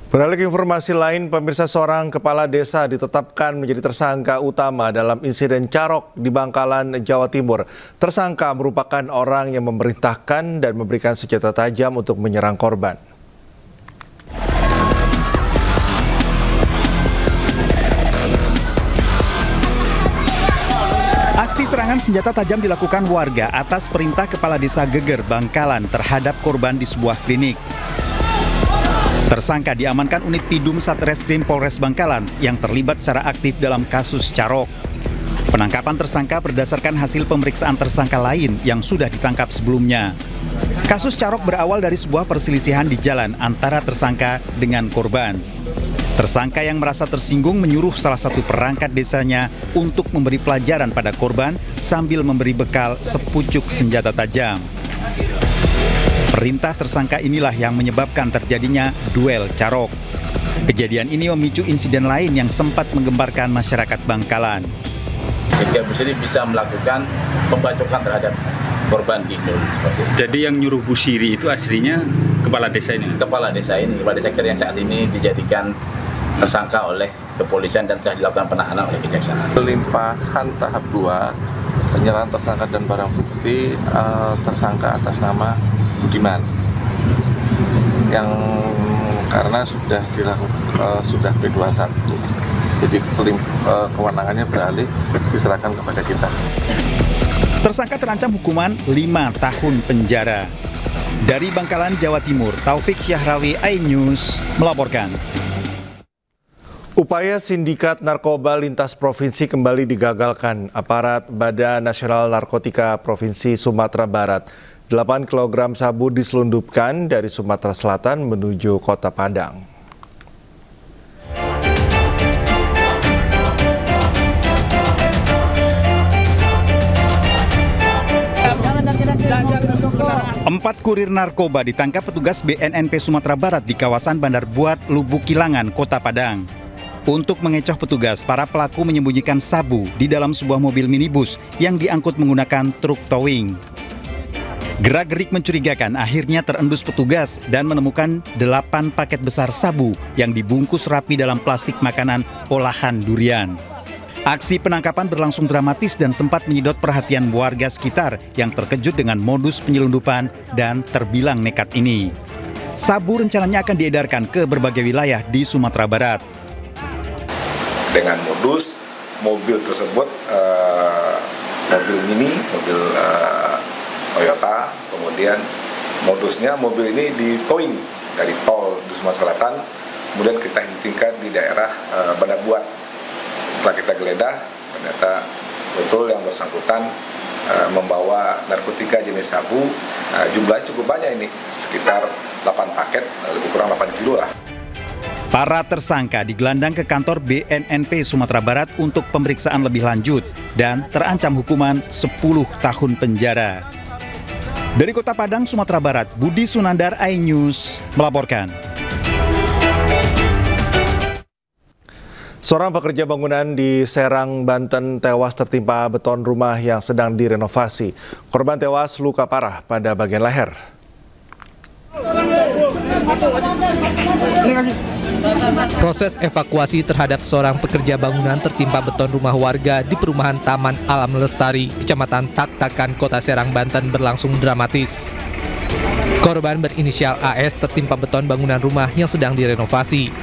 Beralih ke informasi lain, pemirsa, seorang kepala desa ditetapkan menjadi tersangka utama dalam insiden Carok di Bangkalan, Jawa Timur. Tersangka merupakan orang yang memerintahkan dan memberikan senjata tajam untuk menyerang korban. Aksi serangan senjata tajam dilakukan warga atas perintah Kepala Desa Geger, Bangkalan terhadap korban di sebuah klinik. Tersangka diamankan unit Pidum Satreskrim Polres Bangkalan yang terlibat secara aktif dalam kasus Carok. Penangkapan tersangka berdasarkan hasil pemeriksaan tersangka lain yang sudah ditangkap sebelumnya. Kasus Carok berawal dari sebuah perselisihan di jalan antara tersangka dengan korban. Tersangka yang merasa tersinggung menyuruh salah satu perangkat desanya untuk memberi pelajaran pada korban sambil memberi bekal sepucuk senjata tajam. Perintah tersangka inilah yang menyebabkan terjadinya duel Carok. Kejadian ini memicu insiden lain yang sempat menggemparkan masyarakat Bangkalan. Sehingga bisa melakukan pembacokan terhadap korban gitu. Jadi yang nyuruh Bu Siri itu aslinya kepala desa ini? Kepala desa yang saat ini dijadikan tersangka oleh kepolisian dan telah dilakukan penahanan oleh kejaksaan. Pelimpahan tahap 2, penyerahan tersangka dan barang bukti tersangka atas nama Budiman, yang karena sudah dilakukan sudah P21, jadi kewenangannya beralih diserahkan kepada kita. Tersangka terancam hukuman 5 tahun penjara. Dari Bangkalan, Jawa Timur, Taufik Syahrawi, iNews melaporkan. Upaya sindikat narkoba lintas provinsi kembali digagalkan aparat Badan Nasional Narkotika Provinsi Sumatera Barat. 8 kg sabu diselundupkan dari Sumatera Selatan menuju Kota Padang. Empat kurir narkoba ditangkap petugas BNNP Sumatera Barat di kawasan Bandar Buat, Lubuk Kilangan, Kota Padang. Untuk mengecoh petugas, para pelaku menyembunyikan sabu di dalam sebuah mobil minibus yang diangkut menggunakan truk towing. Gerak-gerik mencurigakan akhirnya terendus petugas dan menemukan 8 paket besar sabu yang dibungkus rapi dalam plastik makanan olahan durian. Aksi penangkapan berlangsung dramatis dan sempat menyedot perhatian warga sekitar yang terkejut dengan modus penyelundupan dan terbilang nekat ini. Sabu rencananya akan diedarkan ke berbagai wilayah di Sumatera Barat. Dengan modus mobil tersebut, mobil mini, mobil Toyota, kemudian modusnya mobil ini di towing dari tol di Sumatera Selatan, kemudian kita hentikan di daerah Bandar Buat. Setelah kita geledah, ternyata betul yang bersangkutan membawa narkotika jenis sabu, jumlahnya cukup banyak ini, sekitar 8 paket, lebih kurang 8 kilo lah. Para tersangka digelandang ke kantor BNNP Sumatera Barat untuk pemeriksaan lebih lanjut dan terancam hukuman 10 tahun penjara. Dari Kota Padang, Sumatera Barat, Budi Sunandar, iNews melaporkan. Seorang pekerja bangunan di Serang, Banten tewas tertimpa beton rumah yang sedang direnovasi. Korban tewas luka parah pada bagian leher. Proses evakuasi terhadap seorang pekerja bangunan tertimpa beton rumah warga di perumahan Taman Alam Lestari, Kecamatan Tak-Takan, Kota Serang, Banten berlangsung dramatis. Korban berinisial AS tertimpa beton bangunan rumah yang sedang direnovasi.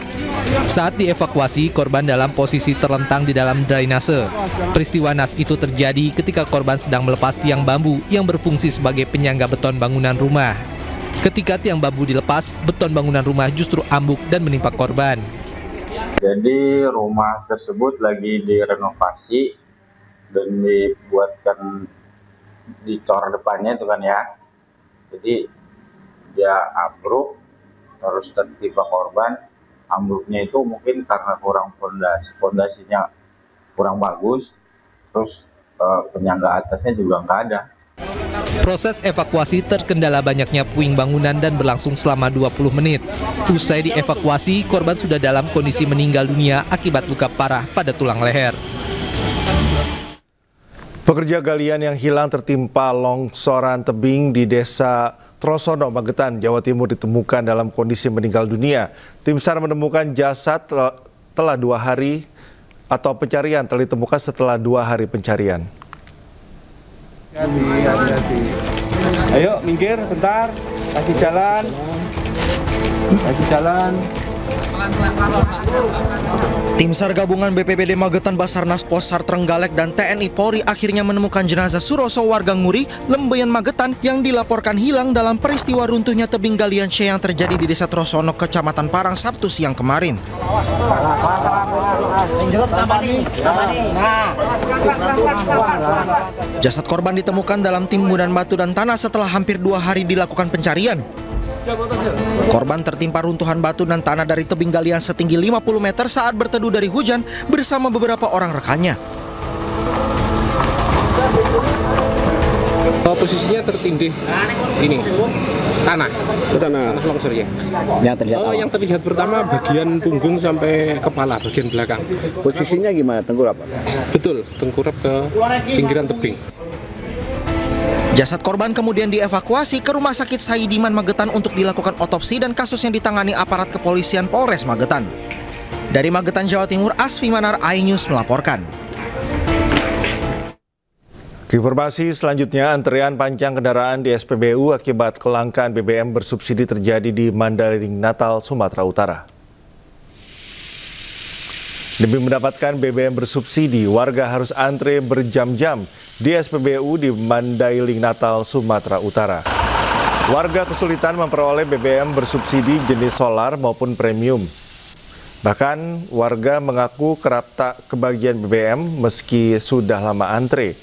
Saat dievakuasi, korban dalam posisi terlentang di dalam drainase. Peristiwa naas itu terjadi ketika korban sedang melepas tiang bambu yang berfungsi sebagai penyangga beton bangunan rumah. Ketika tiang bambu dilepas, beton bangunan rumah justru ambruk dan menimpa korban. Jadi rumah tersebut lagi direnovasi dan dibuatkan dicor depannya itu kan ya. Jadi dia ambruk, terus tertimpa korban. Ambruknya itu mungkin karena kurang fondasinya kurang bagus, terus penyangga atasnya juga nggak ada. Proses evakuasi terkendala banyaknya puing bangunan dan berlangsung selama 20 menit. Usai dievakuasi, korban sudah dalam kondisi meninggal dunia akibat luka parah pada tulang leher. Pekerja galian yang hilang tertimpa longsoran tebing di Desa Trosono, Magetan, Jawa Timur ditemukan dalam kondisi meninggal dunia. Tim SAR menemukan jasad telah 2 hari atau pencarian telah ditemukan setelah 2 hari pencarian. Hati-hati. Ayo minggir bentar, kasih jalan. Kasih jalan. Tim SAR gabungan BPBD Magetan, Basarnas, Posar Trenggalek, dan TNI Polri akhirnya menemukan jenazah Suroso warga Nguri, Lembeyan, Magetan yang dilaporkan hilang dalam peristiwa runtuhnya tebing galian C yang terjadi di Desa Trosono, Kecamatan Parang, Sabtu siang kemarin. Jasad korban ditemukan dalam timbunan batu dan tanah setelah hampir 2 hari dilakukan pencarian. Korban tertimpa runtuhan batu dan tanah dari tebing galian setinggi 50 meter saat berteduh dari hujan bersama beberapa orang rekannya. Posisinya tertindih ini tanah longsor ya. Yang terlihat pertama bagian punggung sampai kepala, bagian belakang. Posisinya gimana? Tengkurap? Betul, tengkurap ke pinggiran tebing. Jasad korban kemudian dievakuasi ke Rumah Sakit Saidiman Magetan untuk dilakukan otopsi dan kasusnya ditangani aparat kepolisian Polres Magetan. Dari Magetan, Jawa Timur, Asfi Manar, iNews melaporkan. Informasi selanjutnya, antrean panjang kendaraan di SPBU akibat kelangkaan BBM bersubsidi terjadi di Mandailing, Natal, Sumatera Utara. Demi mendapatkan BBM bersubsidi, warga harus antre berjam-jam di SPBU di Mandailing, Natal, Sumatera Utara. Warga kesulitan memperoleh BBM bersubsidi jenis solar maupun premium. Bahkan warga mengaku kerap tak kebagian BBM meski sudah lama antre.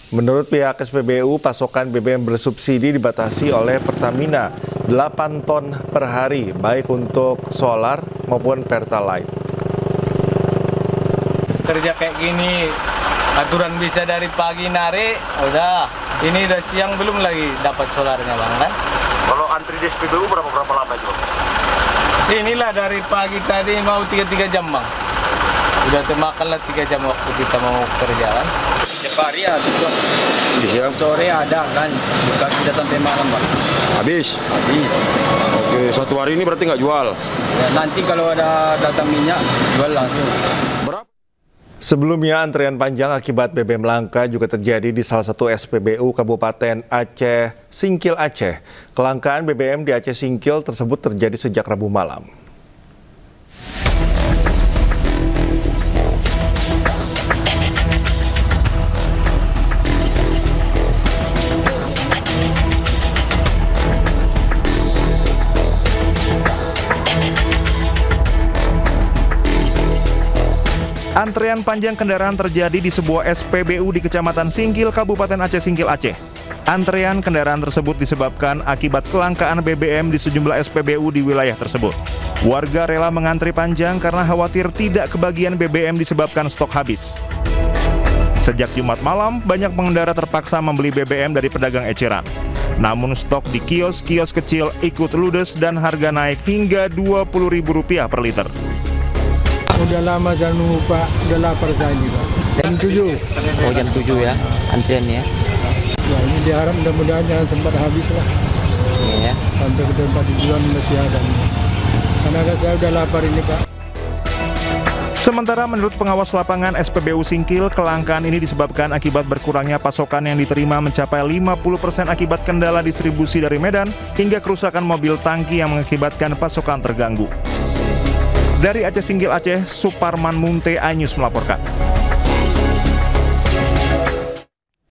Menurut pihak SPBU, pasokan BBM bersubsidi dibatasi oleh Pertamina 8 ton per hari, baik untuk solar maupun Pertalite. Kerja kayak gini, aturan bisa dari pagi narik, udah. Ini udah siang belum lagi dapat solarnya bang kan? Kalau antri di SPBU berapa lama itu? Inilah dari pagi tadi mau 3 jam bang. Udah termakan lah 3 jam waktu kita mau kerja kan. Setiap hari habis kok. Sore ada kan, buka kita sampai malam bang. Habis? Habis. Oke, 1 hari ini berarti nggak jual? Ya, nanti kalau ada datang minyak, jual langsung. Sebelumnya, antrean panjang akibat BBM langka juga terjadi di salah satu SPBU Kabupaten Aceh Singkil, Aceh. Kelangkaan BBM di Aceh Singkil tersebut terjadi sejak Rabu malam. Antrean panjang kendaraan terjadi di sebuah SPBU di Kecamatan Singkil, Kabupaten Aceh Singkil, Aceh. Antrean kendaraan tersebut disebabkan akibat kelangkaan BBM di sejumlah SPBU di wilayah tersebut. Warga rela mengantri panjang karena khawatir tidak kebagian BBM disebabkan stok habis. Sejak Jumat malam, banyak pengendara terpaksa membeli BBM dari pedagang eceran. Namun stok di kios-kios kecil ikut ludes dan harga naik hingga Rp20.000 per liter. Udah lama jangan nunggu Pak, udah lapar saya ini Pak. Jam 7. Oh jam 7 ya, antriannya. Ya ini diharap mudah-mudahan jangan sempat habis lah. Iya. Sampai ke tempat tujuan masih ada. Karena saya udah lapar ini Pak. Sementara menurut pengawas lapangan SPBU Singkil, kelangkaan ini disebabkan akibat berkurangnya pasokan yang diterima mencapai 50% akibat kendala distribusi dari Medan hingga kerusakan mobil tangki yang mengakibatkan pasokan terganggu. Dari Aceh Singkil, Aceh, Suparman Munte, iNews melaporkan.